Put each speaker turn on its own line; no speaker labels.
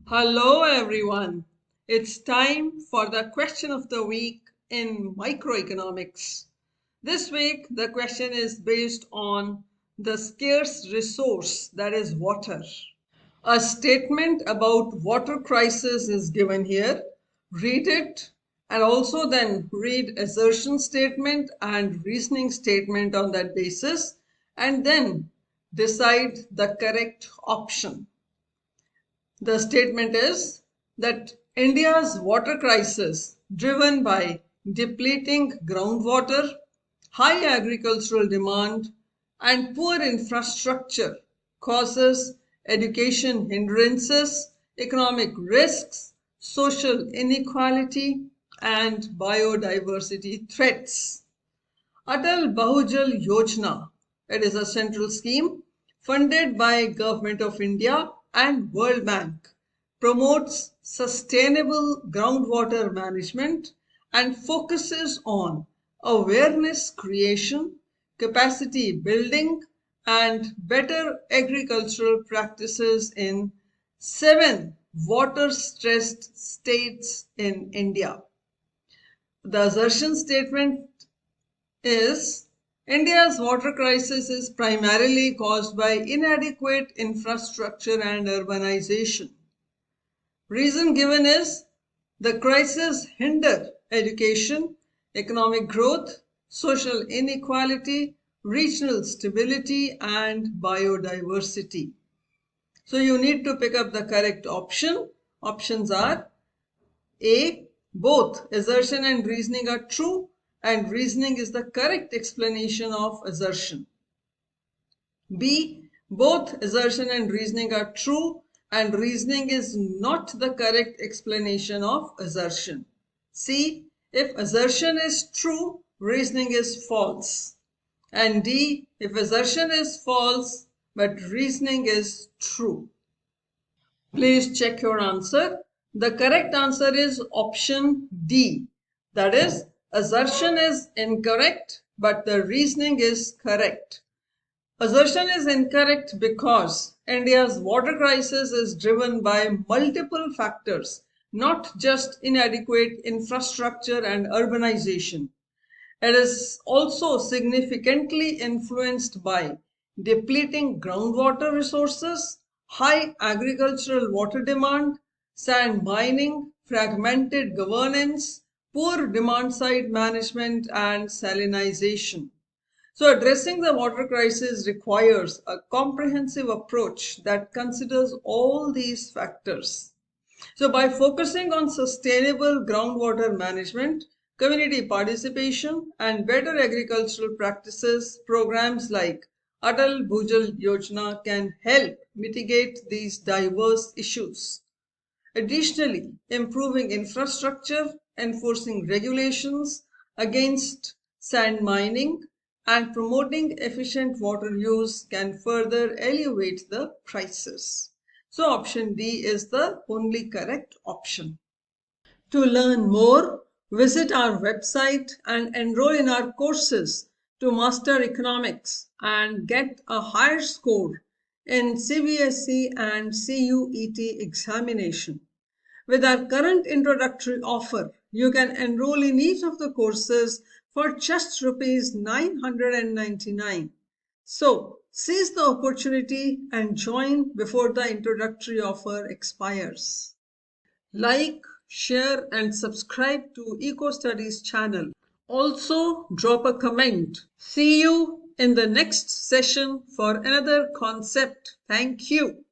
Hello everyone. It's time for the question of the week in microeconomics. This week the question is based on the scarce resource that is water. A statement about water crisis is given here. Read it and also then read assertion statement and reasoning statement on that basis and then decide the correct option. The statement is that India's water crisis, driven by depleting groundwater, high agricultural demand, and poor infrastructure, causes education hindrances, economic risks, social inequality, and biodiversity threats. Atal Bahujal Yojana, it is a central scheme funded by Government of India and World Bank, promotes sustainable groundwater management and focuses on awareness creation, capacity building, and better agricultural practices in 7 water-stressed states in India. The assertion statement is India's water crisis is primarily caused by inadequate infrastructure and urbanization. Reason given is the crisis hinder education, economic growth, social inequality, regional stability, and biodiversity. So you need to pick up the correct option. Options are A. Both assertion and reasoning are true, and reasoning is the correct explanation of assertion. B. Both assertion and reasoning are true, and reasoning is not the correct explanation of assertion. C. If assertion is true, reasoning is false. And D. If assertion is false, but reasoning is true. Please check your answer. The correct answer is option D. That is, assertion is incorrect, but the reasoning is correct. Assertion is incorrect because India's water crisis is driven by multiple factors, not just inadequate infrastructure and urbanization. It is also significantly influenced by depleting groundwater resources, high agricultural water demand, sand mining, fragmented governance, poor demand-side management, and salinization. So addressing the water crisis requires a comprehensive approach that considers all these factors. So by focusing on sustainable groundwater management, community participation, and better agricultural practices, programs like Atal Bhujal Yojana can help mitigate these diverse issues. Additionally, improving infrastructure, enforcing regulations against sand mining, and promoting efficient water use can further alleviate the crisis. So option D is the only correct option. To learn more, visit our website and enroll in our courses to master economics and get a higher score in CBSE and CUET examination. With our current introductory offer, you can enroll in each of the courses for just Rs 999. So, seize the opportunity and join before the introductory offer expires. Like, share and subscribe to Eco Studies channel. Also, drop a comment. See you in the next session for another concept. Thank you.